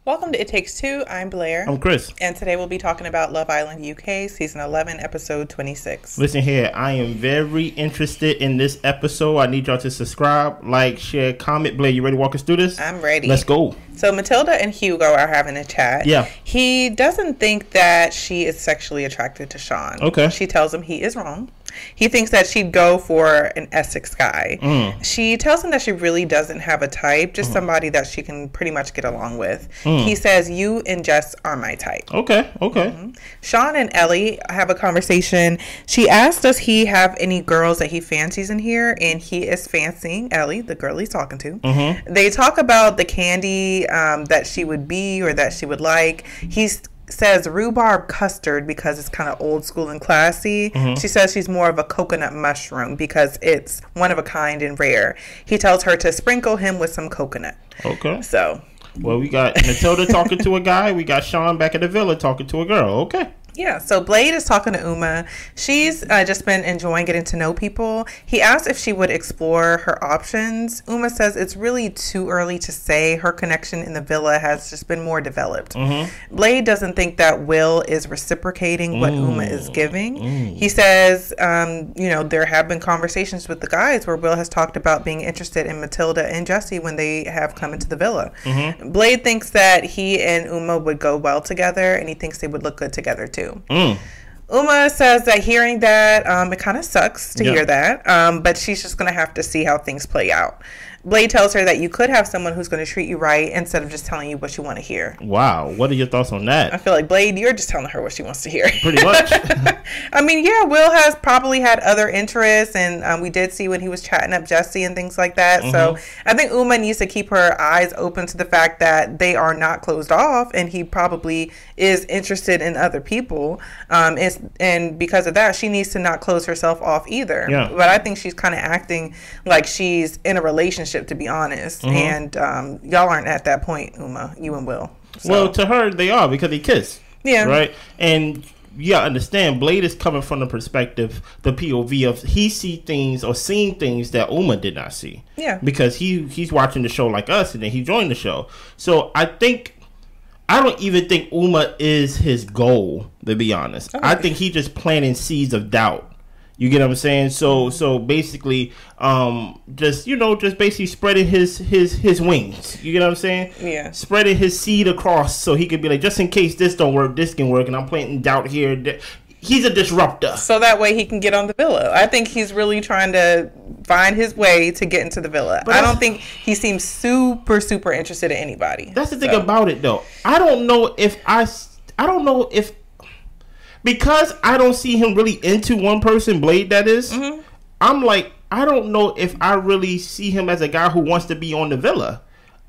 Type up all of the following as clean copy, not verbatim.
Welcome to It Takes Two. I'm Blair. I'm Chris. And today we'll be talking about Love Island UK, Season 11, Episode 26. Listen here, I am very interested in this episode. I need y'all to subscribe, like, share, comment. Blair, you ready to walk us through this? I'm ready. Let's go. So Matilda and Hugo are having a chat. Yeah. He doesn't think that she is sexually attracted to Sean. Okay. She tells him he is wrong. He thinks that she'd go for an Essex guy. She tells him that she really doesn't have a type, just somebody that she can pretty much get along with. He says, you and Jess are my type. Okay. Sean and Ellie have a conversation. She asks, does he have any girls that he fancies in here? And he is fancying Ellie, the girl he's talking to. They talk about the candy that she would be or that she would like. He's says rhubarb custard because it's kind of old school and classy. She says she's more of a coconut mushroom because it's one of a kind and rare. He tells her to sprinkle him with some coconut. Okay. So, well, we got Matilda talking to a guy. We got Sean back at the villa talking to a girl. Okay. yeah, so Blade is talking to Uma. She's just been enjoying getting to know people. He asks if she would explore her options. Uma says it's really too early to say. Her connection in the villa has just been more developed. Blade doesn't think that Will is reciprocating what Uma is giving. He says, you know, there have been conversations with the guys where Will has talked about being interested in Matilda and Jesse when they have come into the villa. Blade thinks that he and Uma would go well together, and he thinks they would look good together too. Uma says that hearing that, it kind of sucks to hear that, but she's just going to have to see how things play out. Blade tells her that you could have someone who's going to treat you right instead of just telling you what you want to hear. Wow. What are your thoughts on that? I feel like, Blade, you're just telling her what she wants to hear. Pretty much. I mean, yeah, Will has probably had other interests, and we did see when he was chatting up Jesse and things like that. So I think Uma needs to keep her eyes open to the fact that they are not closed off, and he probably is interested in other people. And because of that, she needs to not close herself off either. Yeah. But I think she's kind of acting like she's in a relationship, to be honest. And y'all aren't at that point, Uma, you and Will. So. Well, to her, they are because they kiss. Yeah. Right? And yeah, understand, Blade is coming from the perspective, the POV of he see things or seen things that Uma did not see. Yeah. Because he's watching the show like us, and then he joined the show. So I don't even think Uma is his goal, to be honest. Okay. I think he just planting seeds of doubt. You get what I'm saying? So basically, just basically spreading his wings. You get what I'm saying? Yeah. Spreading his seed across so he could be like, just in case this don't work, this can work, and I'm planting doubt here. He's a disruptor. So that way he can get on the villa. I think he's really trying to find his way to get into the villa. But I don't think he seems super, super interested in anybody. That's the thing about it, though. I don't know if because I don't see him really into one person, Blade, that is. I'm like, I don't know if I really see him as a guy who wants to be on the villa.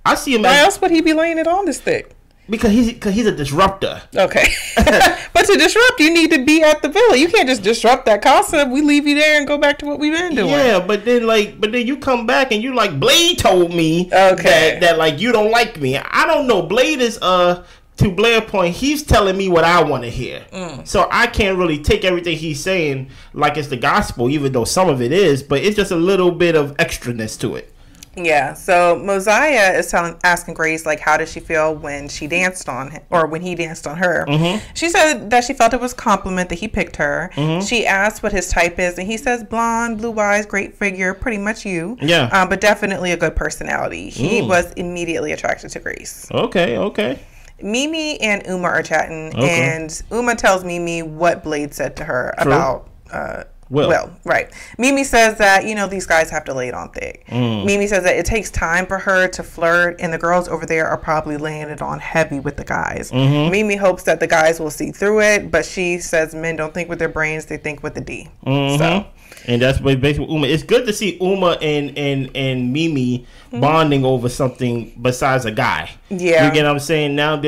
I see him Why else would he be laying it on this thick? Because he's a disruptor. Okay. But to disrupt, you need to be at the villa. You can't just disrupt that Casa. We leave you there and go back to what we've been doing. Yeah, but then you come back and you like, Blade told me that like you don't like me. I don't know. Blade is to Blair's point, he's telling me what I want to hear. So I can't really take everything he's saying like it's the gospel, even though some of it is, but it's just a little bit of extraness to it. Yeah, so Mosiah is asking Grace, like, how did she feel when she danced on him, or when he danced on her? She said that she felt it was a compliment that he picked her. She asked what his type is, and he says blonde, blue eyes, great figure, pretty much you. Yeah. But definitely a good personality. He was immediately attracted to Grace. Okay. MIMII and Uma are chatting, and Uma tells MIMII what Blade said to her about Will. Right. MIMII says that, these guys have to lay it on thick. MIMII says that it takes time for her to flirt, and the girls over there are probably laying it on heavy with the guys. MIMII hopes that the guys will see through it, but she says men don't think with their brains, they think with the D. So. And that's basically Uma. It's good to see Uma and MIMII bonding over something besides a guy. Yeah. You get what I'm saying? Now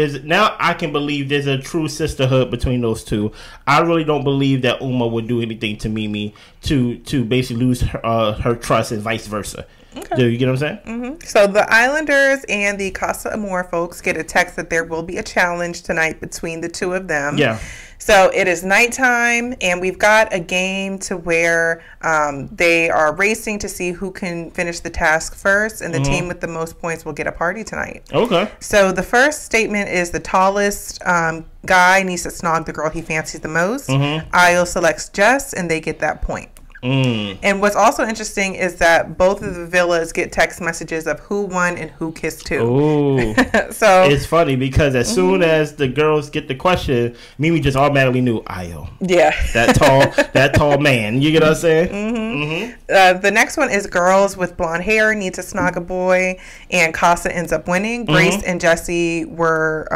I can believe there's a true sisterhood between those two. I really don't believe that Uma would do anything to MIMII to basically lose her trust and vice versa. Okay. Do you get what I'm saying? So the Islanders and the Casa Amor folks get a text that there will be a challenge tonight between the two of them. Yeah. So it is nighttime, and we've got a game to where they are racing to see who can finish the task first, and the team with the most points will get a party tonight. Okay. So the first statement is the tallest guy needs to snog the girl he fancies the most. Io selects Jess, and they get that point. And what's also interesting is that both of the villas get text messages of who won and who kissed who. Ooh. So it's funny because as soon as the girls get the question, Mimi just automatically knew Io. Yeah. that tall man. You get what I'm saying? The next one is girls with blonde hair need to snog a boy, and Casa ends up winning. Grace and Jesse were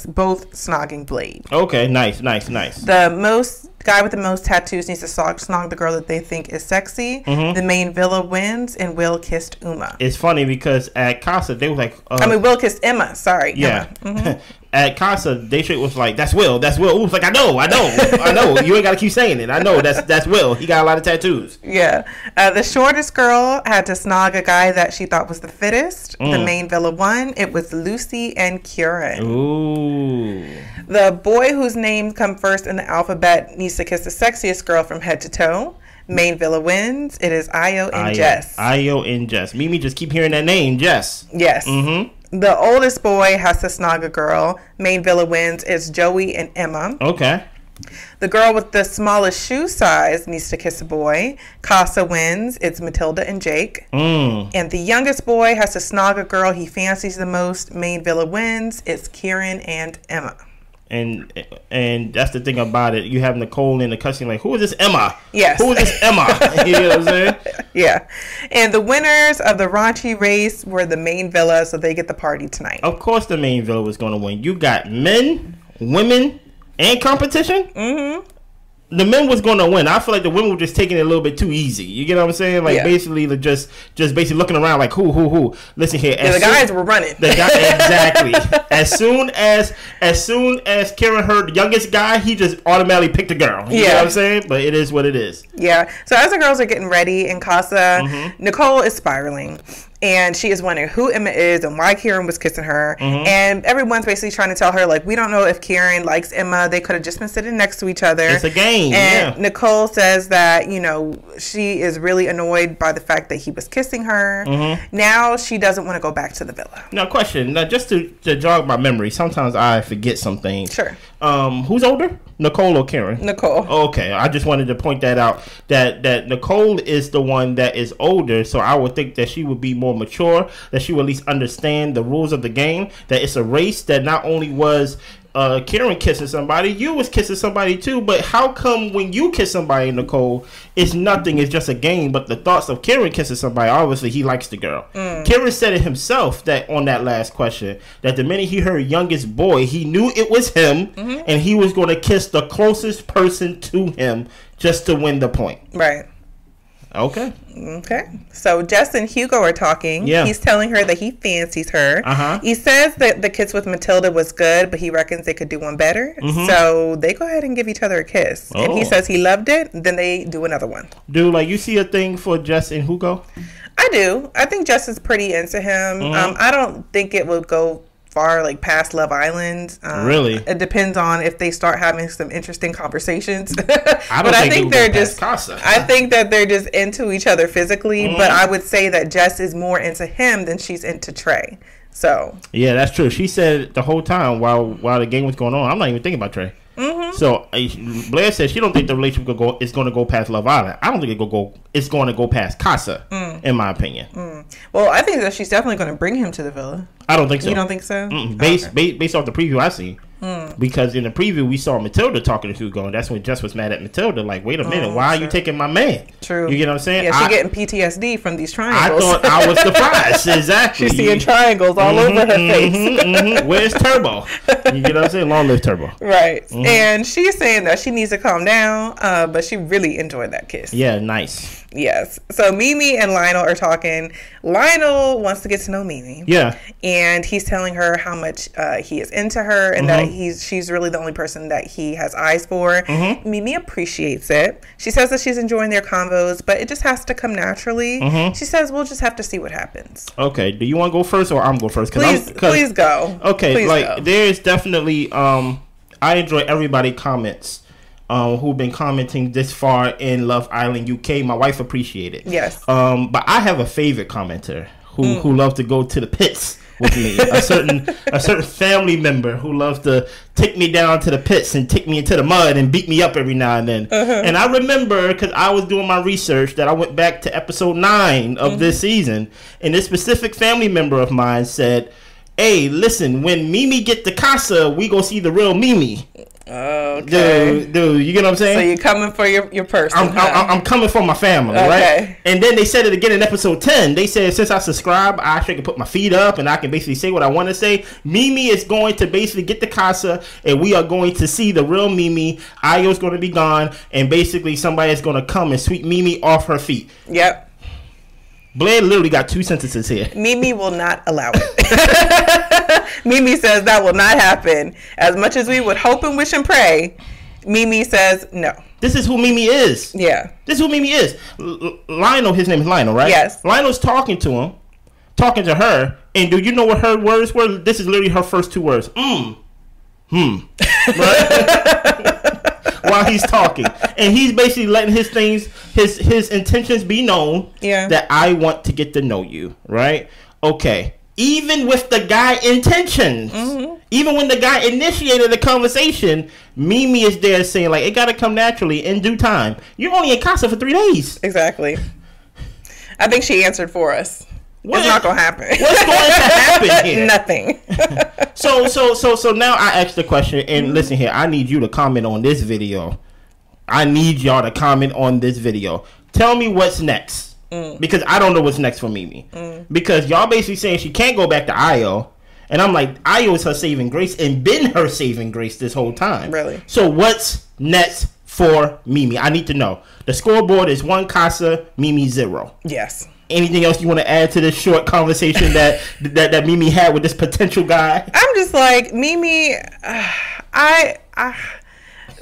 both snogging Blade. Okay, nice. The guy with the most tattoos needs to snog the girl that they think is sexy. The main villa wins, and Will kissed Uma. It's funny because at Casa they was like, Will kissed Emma. Sorry. Yeah. Emma. At Casa, they shit was like, that's Will. Ooh, it's like, I know. You ain't got to keep saying it. I know. That's Will. He got a lot of tattoos. Yeah. The shortest girl had to snog a guy that she thought was the fittest. The main villa won. It was Lucy and Kieran. Ooh. The boy whose name come first in the alphabet needs to kiss the sexiest girl from head to toe. Main villa wins. It is Io and Jess. Io and Jess. Mimi just keep hearing that name, Jess. Yes. The oldest boy has to snog a girl. Main villa wins. It's Joey and Emma. Okay. The girl with the smallest shoe size needs to kiss a boy. Casa wins. It's Matilda and Jake. And the youngest boy has to snog a girl he fancies the most. Main villa wins. It's Kieran and Emma. And that's the thing about it. You have Nicole in the cussing like, who is this Emma? Yes. Who is this Emma? You know what I'm saying? Yeah. And the winners of the raunchy race were the main villa, so they get the party tonight. Of course the main villa was going to win. You got men, women, and competition? The men was going to win. I feel like the women were just taking it a little bit too easy. You get what I'm saying? Like, basically, just basically looking around like, who? Listen here. The guys were running. Exactly. As soon as Karen heard the youngest guy, he just automatically picked a girl. You know what I'm saying? But it is what it is. Yeah. So as the girls are getting ready in Casa, Nicole is spiraling. And she is wondering who Emma is and why Kieran was kissing her. And everyone's basically trying to tell her, like, we don't know if Kieran likes Emma. They could have just been sitting next to each other. It's a game. And Nicole says that, she is really annoyed by the fact that he was kissing her. Now she doesn't want to go back to the villa. Now, question. Now, just to jog my memory, sometimes I forget some things. Sure. Who's older? Nicole or Karen? Nicole. Okay. I just wanted to point that out. That Nicole is the one that is older, so I would think that she would be more mature, that she would at least understand the rules of the game, that it's a race, that not only was Karen kissing somebody, you was kissing somebody too, but how come when you kiss somebody, Nicole, it's nothing, it's just a game, but the thoughts of Karen kissing somebody, obviously he likes the girl. Karen said it himself that on that last question, that the minute he heard youngest boy, he knew it was him, and he was going to kiss the closest person to him just to win the point. Right. Okay. So Jess and Hugo are talking. Yeah. He's telling her that he fancies her. He says that the kiss with Matilda was good, but he reckons they could do one better. So they go ahead and give each other a kiss. And he says he loved it. Then they do another one. Dude, like, you see a thing for Jess and Hugo? I do. I think Jess is pretty into him. I don't think it will go far, like, past Love Island. Really? It depends on if they start having some interesting conversations. I think they're just Casa. I think that they're just into each other physically, but I would say that Jess is more into him than she's into Trey. So yeah, that's true. She said the whole time while the game was going on, I'm not even thinking about Trey. So Blair said she don't think the relationship is going to go past Love Island. I don't think it's going to go past Casa, in my opinion. Well, I think that she's definitely going to bring him to the villa. I don't think so. You don't think so? Based off the preview I seen. Because in the preview we saw Matilda talking to Hugo, and that's when Jess was mad at Matilda. Like, wait a minute, why are you taking my man? True. You get what I'm saying? Yeah, she's getting PTSD from these triangles. I thought I was surprised. Exactly. She's seeing triangles all over her face. Where's Turbo? You get what I'm saying? Long live Turbo. Right. And she's saying that she needs to calm down, but she really enjoyed that kiss. Yeah, nice. Yes. So MIMII and Lionel are talking. Lionel wants to get to know MIMII. Yeah. And he's telling her how much he is into her, and that she's really the only person that he has eyes for. MIMII appreciates it. She says that she's enjoying their convos, but it just has to come naturally. She says we'll just have to see what happens. Okay. Do you want to go first or I'm go first? Please go. Okay. Please like go. there's definitely I enjoy everybody comments who've been commenting this far in Love Island UK. My wife appreciated it. Yes. But I have a favorite commenter who loves to go to the pits with me. a certain family member who loves to take me down to the pits and take me into the mud and beat me up every now and then. And I remember, because I was doing my research, that I went back to episode 9 of this season, and this specific family member of mine said, "Hey, listen, when MIMII get to Casa, we go see the real MIMII." Okay. Dude, you get what I'm saying? So you're coming for your person. I'm coming for my family, right? And then they said it again in episode 10. They said, since I subscribe, I actually can put my feet up and I can basically say what I want to say. MIMII is going to basically get the Casa, and we are going to see the real MIMII. Ayo's going to be gone, and basically somebody is going to come and sweep MIMII off her feet. Yep. Blair literally got 2 sentences here. MIMII will not allow it. MIMII says that will not happen. As much as we would hope and wish and pray, MIMII says no. This is who MIMII is. Yeah. This is who MIMII is. Lionel, his name is Lionel, right? Yes. Lionel's talking to him, talking to her, and do you know what her words were? This is literally her first 2 words. Right? While he's talking, and he's basically letting his things, his intentions be known. Yeah. That I want to get to know you, right? Okay. Even with the guy intentions, even when the guy initiated the conversation, MIMII is there saying like, it got to come naturally in due time. You're only in Casa for 3 days. Exactly. I think she answered for us. It's not gonna happen. What's going to happen here? Nothing. So now I ask the question, and listen here, I need you to comment on this video. I need y'all to comment on this video. Tell me what's next, because I don't know what's next for MIMII. Because y'all basically saying she can't go back to Ayo, and I'm like, Ayo is her saving grace and been her saving grace this whole time. Really? So what's next for MIMII? I need to know. The scoreboard is 1 Casa, MIMII 0. Yes. Anything else you want to add to this short conversation that MIMII had with this potential guy? I'm just like, MIMII,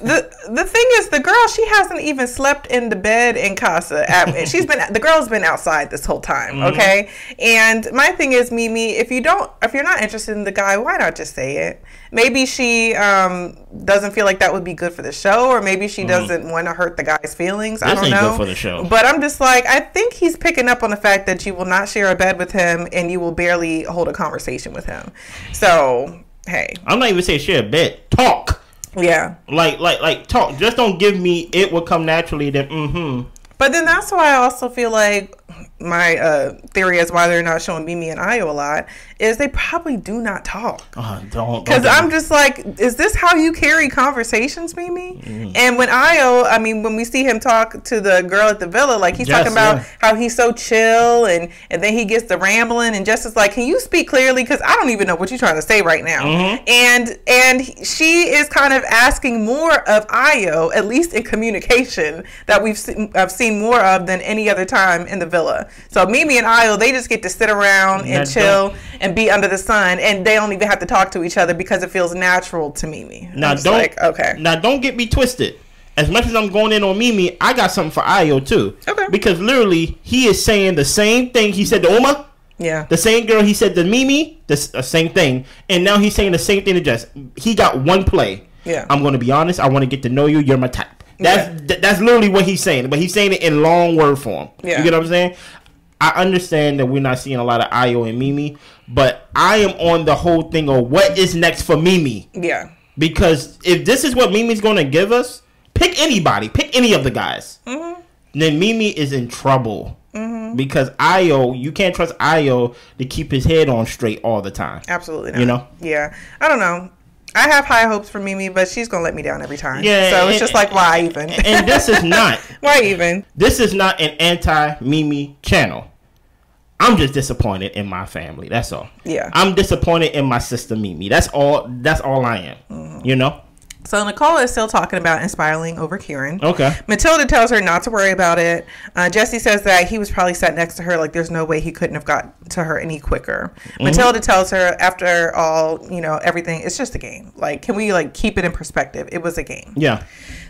the thing is, the girl, she hasn't even slept in the bed in Casa. The girl's been outside this whole time, okay? And my thing is, MIMII, if you're not interested in the guy, why not just say it? Maybe she doesn't feel like that would be good for the show, or maybe she doesn't want to hurt the guy's feelings. I don't know. Good for the show. But I'm just like, I think he's picking up on the fact that you will not share a bed with him, and you will barely hold a conversation with him. So, hey. I'm not even saying share a bed. Talk. Yeah. Like talk. Just don't give me it will come naturally, then But then that's why I also feel like my theory is why they're not showing MIMII and Ayo a lot is they probably do not talk. Don't. Because I'm just like, is this how you carry conversations, MIMII? And when Ayo, I mean, when we see him talk to the girl at the villa, like he's talking about how he's so chill, and then he gets the rambling, and Jess is like, can you speak clearly? Because I don't even know what you're trying to say right now. And she is kind of asking more of Ayo, at least in communication, that I've seen more of than any other time in the villa. So MIMII and Ayo, they just get to sit around and chill and be under the sun, and they don't even have to talk to each other because it feels natural to MIMII. Now don't get me twisted. As much as I'm going in on MIMII, I got something for Ayo too. Okay. Because literally he is saying the same thing he said to Uma. Yeah. The same girl he said to MIMII, the same thing, and now he's saying the same thing to Jess. He got one play. Yeah. I'm going to be honest. I want to get to know you. You're my type. That's literally what he's saying, but he's saying it in long word form. Yeah. You get what I'm saying? I understand that we're not seeing a lot of Ayo and MIMII, but I am on the whole thing of what is next for MIMII. Yeah. Because if this is what MIMII's going to give us, pick anybody, pick any of the guys. Then MIMII is in trouble. Because Ayo, you can't trust Ayo to keep his head on straight all the time. Absolutely not. You know? Yeah. I don't know. I have high hopes for MIMII, but she's going to let me down every time. Yeah, so it's just like, why even? And this is not. Why even? This is not an anti-MIMII channel. I'm just disappointed in my family. That's all. Yeah. I'm disappointed in my sister MIMII. That's all I am. You know? So Nicole is still talking about inspiring over Kieran. Okay. Matilda tells her not to worry about it. Jesse says that he was probably sat next to her, like there's no way he couldn't have got to her any quicker. Matilda tells her, after all, everything, it's just a game. Like, can we keep it in perspective? It was a game. Yeah.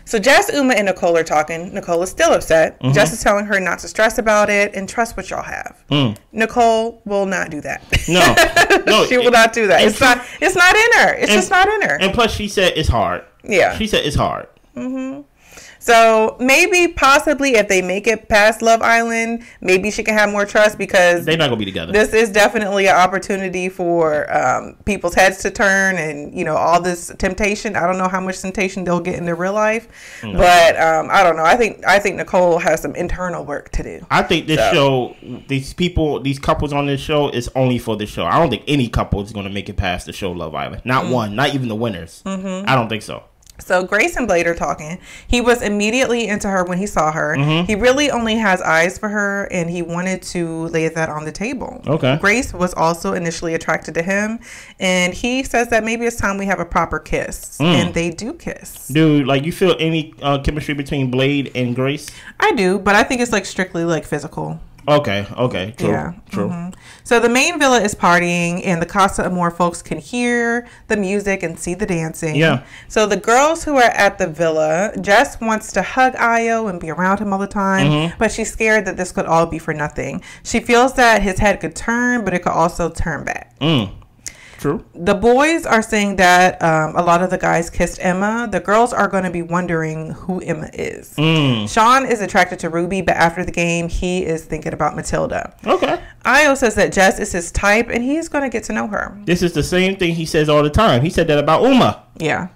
So Jess, Uma, and Nicole are talking. Nicole is still upset. Jess is telling her not to stress about it and trust what y'all have. Nicole will not do that. No, she will not do that. It's not in her. It's just not in her. And plus, she said it's hard. Yeah. She said it's hard. So maybe, possibly, if they make it past Love Island, maybe she can have more trust because they're not gonna be together. This is definitely an opportunity for people's heads to turn, and all this temptation. I don't know how much temptation they'll get in their real life, but I don't know. I think Nicole has some internal work to do. I think this show, these couples on this show is only for the show. I don't think any couple is gonna make it past the show Love Island. Not one. Not even the winners. I don't think so. So Grace and Blade are talking. He was immediately into her when he saw her. He really only has eyes for her, and he wanted to lay that on the table. Okay. Grace was also initially attracted to him, and he says that maybe it's time we have a proper kiss. And they do kiss. Dude, like, you feel any chemistry between Blade and Grace? I do, but I think it's like strictly like physical. Okay, true, yeah. true. So the main villa is partying, and the Casa Amor folks can hear the music and see the dancing. Yeah. So the girls who are at the villa, Jess wants to hug Ayo and be around him all the time, but she's scared that this could all be for nothing. She feels that his head could turn, but it could also turn back. True. The boys are saying that a lot of the guys kissed Emma. The girls are going to be wondering who Emma is. Sean is attracted to Ruby, but after the game, he is thinking about Matilda. Okay. Ayo says that Jess is his type, and he's going to get to know her. This is the same thing he says all the time. He said that about Uma. Yeah.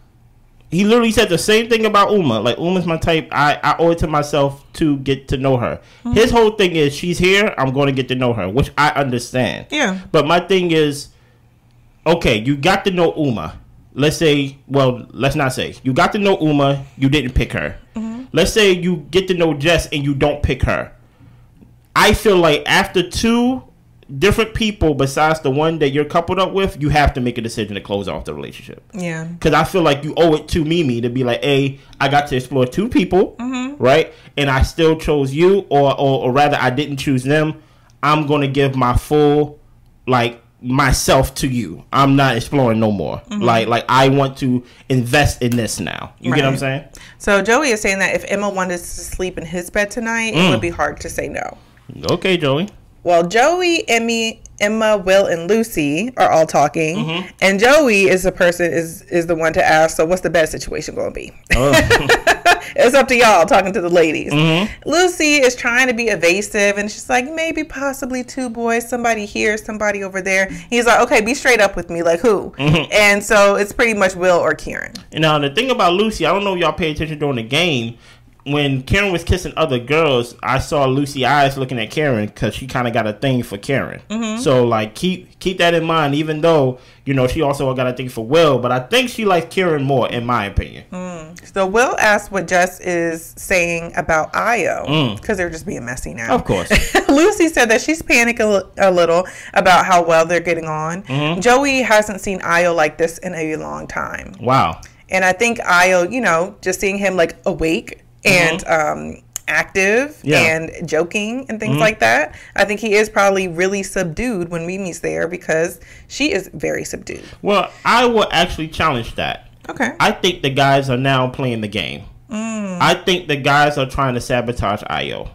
He literally said the same thing about Uma. Like, Uma's my type. I owe it to myself to get to know her. His whole thing is, she's here, I'm going to get to know her, which I understand. Yeah. But my thing is, okay, you got to know Uma. Let's not say. You got to know Uma, you didn't pick her. Let's say you get to know Jess and you don't pick her. I feel like after two different people besides the one that you're coupled up with, you have to make a decision to close off the relationship. Yeah. Because I feel like you owe it to MIMII to be like, hey, I got to explore two people, right? And I still chose you, or rather I didn't choose them. I'm going to give my full, myself to you. I'm not exploring no more. Like I want to invest in this now. You get what I'm saying? So Joey is saying that if Emma wanted to sleep in his bed tonight, it would be hard to say no. Okay, Joey. Well, Joey, Emma, Will, and Lucy are all talking, and Joey is the one to ask. So, what's the bed situation going to be? It's up to y'all. Talking to the ladies. Lucy is trying to be evasive, and she's like, maybe, possibly two boys, somebody here, somebody over there. He's like, okay, be straight up with me, like who? And so it's pretty much Will or Kieran. Now the thing about Lucy, I don't know if y'all pay attention during the game. When Karen was kissing other girls, I saw Lucy's eyes looking at Karen because she kind of got a thing for Karen. So, keep that in mind, even though, she also got a thing for Will. But I think she likes Karen more, in my opinion. So, Will asked what Jess is saying about Ayo because they're just being messy now. Of course. Lucy said that she's panicking a little about how well they're getting on. Joey hasn't seen Ayo like this in a long time. Wow. And I think Ayo, just seeing him awake and active and joking and things like that. I think he is probably really subdued when Mimi's there because she is very subdued. Well, I will actually challenge that. Okay. I think the guys are now playing the game. I think the guys are trying to sabotage Ayo.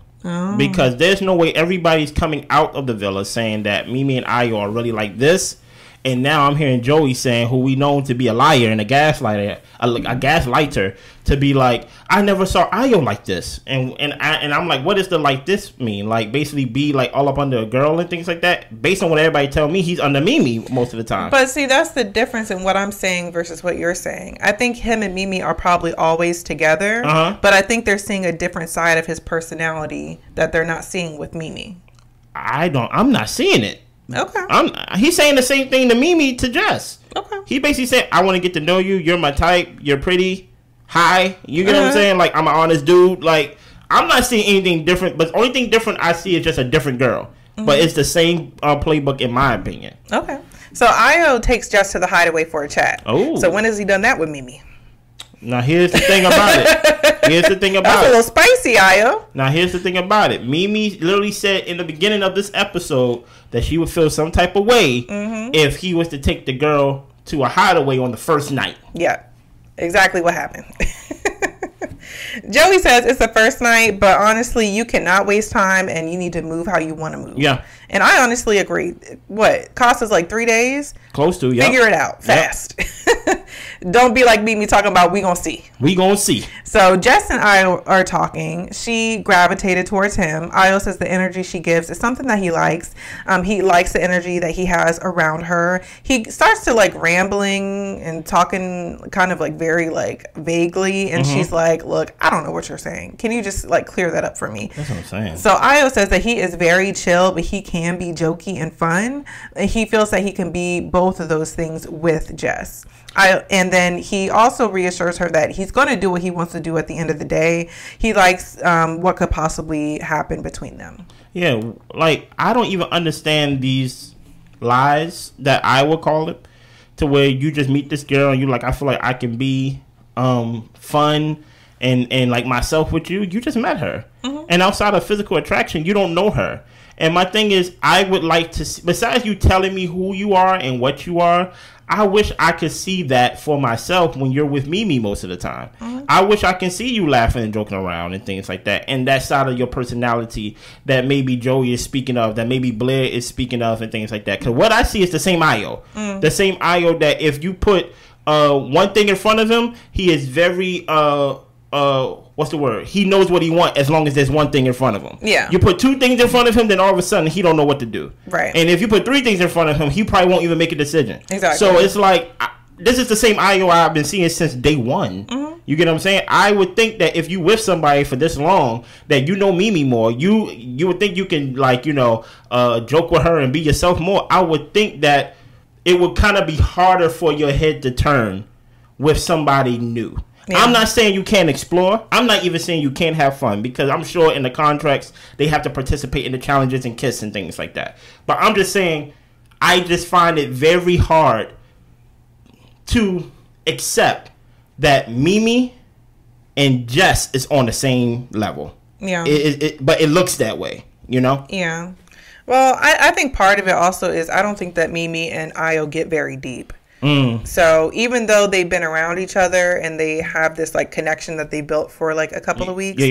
Because there's no way everybody's coming out of the villa saying that MIMII and Ayo are really like this. And now I'm hearing Joey saying, who we know to be a liar and a gaslighter, to be like, I never saw Ayo like this. And I'm like, what does the like this mean? Like, basically be all up under a girl and things like that? Based on what everybody tell me, he's under MIMII most of the time. But see, that's the difference in what I'm saying versus what you're saying. I think him and MIMII are probably always together, but I think they're seeing a different side of his personality that they're not seeing with MIMII. I'm not seeing it. Okay. He's saying the same thing to MIMII to Jess. Okay. He basically said, I want to get to know you. You're my type. You're pretty. Hi. You get what I'm saying? I'm an honest dude. I'm not seeing anything different. But the only thing different I see is just a different girl. But it's the same playbook in my opinion. Okay. So Ayo takes Jess to the hideaway for a chat. Oh. So when has he done that with MIMII? Now here's the thing about it. That's a little spicy, Ayo. Now here's the thing about it. MIMII literally said in the beginning of this episode that she would feel some type of way if he was to take the girl to a hideaway on the first night. Yeah, exactly what happened. Joey says it's the first night, but honestly, you cannot waste time and you need to move how you want to move. Yeah. And I honestly agree. What? Casa's like 3 days? Close to, yeah. Figure it out fast. Yep. Don't be like me talking about we gonna see. We gonna see. So Jess and Io are talking. She gravitated towards him. Io says the energy she gives is something that he likes. He likes the energy that he has around her. He starts to like rambling and talking kind of like very like vaguely. And she's like, look, I don't know what you're saying. Can you just like clear that up for me? That's what I'm saying. So Io says that he is very chill, but he can be jokey and fun. He feels that he can be both of those things with Jess. And then he also reassures her that he's going to do what he wants to do at the end of the day. He likes what could possibly happen between them. Yeah, like, I don't even understand these lies that I would call it, to where you just meet this girl and you're like, I feel like I can be fun and like myself with you. You just met her. And outside of physical attraction, you don't know her. And my thing is, I would like to see, besides you telling me who you are and what you are, I wish I could see that for myself when you're with MIMII most of the time. I wish I can see you laughing and joking around and things like that. And that side of your personality that maybe Joey is speaking of, that maybe Blair is speaking of and things like that. Because what I see is the same Io. The same Io that if you put one thing in front of him, he is very... what's the word? He knows what he wants as long as there's one thing in front of him. Yeah. You put 2 things in front of him, then all of a sudden he don't know what to do. Right. And if you put 3 things in front of him, he probably won't even make a decision. Exactly. So it's like, this is the same Io I've been seeing since day one. You get what I'm saying? I would think that if you with somebody for this long, that you know MIMII more, you would think you can, like, you know, joke with her and be yourself more. I would think that it would kind of be harder for your head to turn with somebody new. Yeah. I'm not saying you can't explore. I'm not even saying you can't have fun, because I'm sure in the contracts they have to participate in the challenges and kiss and things like that. But I'm just saying, I just find it very hard to accept that MIMII and Jess is on the same level. Yeah. But it looks that way, you know? Yeah. Well, I think part of it also is I don't think that MIMII and Io get very deep. So even though they've been around each other and they have this like connection that they built for like a couple of weeks,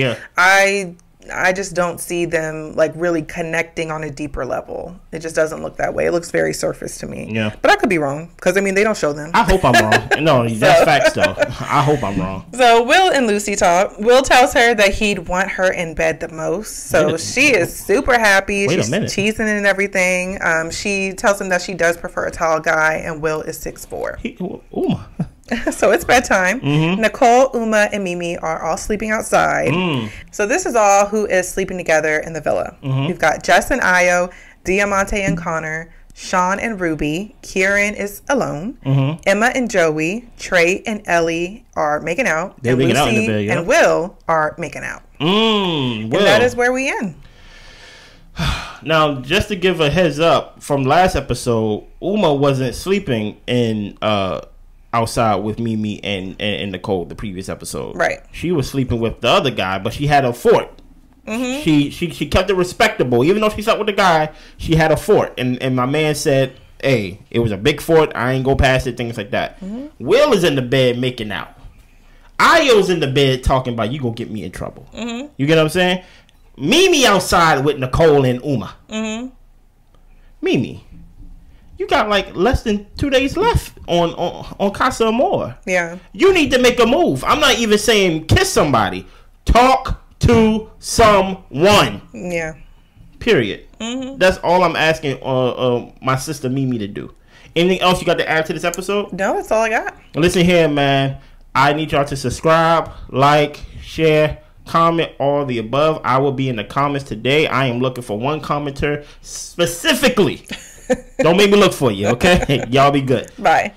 I just don't see them like really connecting on a deeper level. It just doesn't look that way. It looks very surface to me. Yeah. But I could be wrong, because I mean they don't show them. I hope I'm wrong. No, that's facts though. I hope I'm wrong. So Will and Lucy talk. Will tells her that he'd want her in bed the most. So she is super happy. She's cheesing and everything. She tells him that she does prefer a tall guy, and Will is 6'4". So it's bedtime. Nicole, Uma, and MIMII are all sleeping outside. So this is all who is sleeping together in the villa. We've got Jess and Io, Diamante and Connor, Sean and Ruby, Kieran is alone, Emma and Joey, Trey and Ellie are making out, and Lucy out in the bed, and Will are making out. And that is where we end. Now, just to give a heads up, from last episode, Uma wasn't sleeping in outside with MIMII and Nicole, the previous episode. Right. She was sleeping with the other guy, but she had a fort. She kept it respectable. Even though she slept with the guy, she had a fort. And my man said, hey, it was a big fort. I ain't go past it, things like that. Will is in the bed making out. Io's in the bed talking about, you gonna get me in trouble. You get what I'm saying? MIMII outside with Nicole and Uma. MIMII, you got like less than 2 days left on Casa Amor. Yeah. You need to make a move. I'm not even saying kiss somebody. Talk to someone. Yeah. Period. That's all I'm asking my sister MIMII to do. Anything else you got to add to this episode? No, that's all I got. Listen here, man. I need y'all to subscribe, like, share, comment, all the above. I will be in the comments today. I am looking for one commenter specifically. Don't make me look for you, okay? Y'all be good. Bye.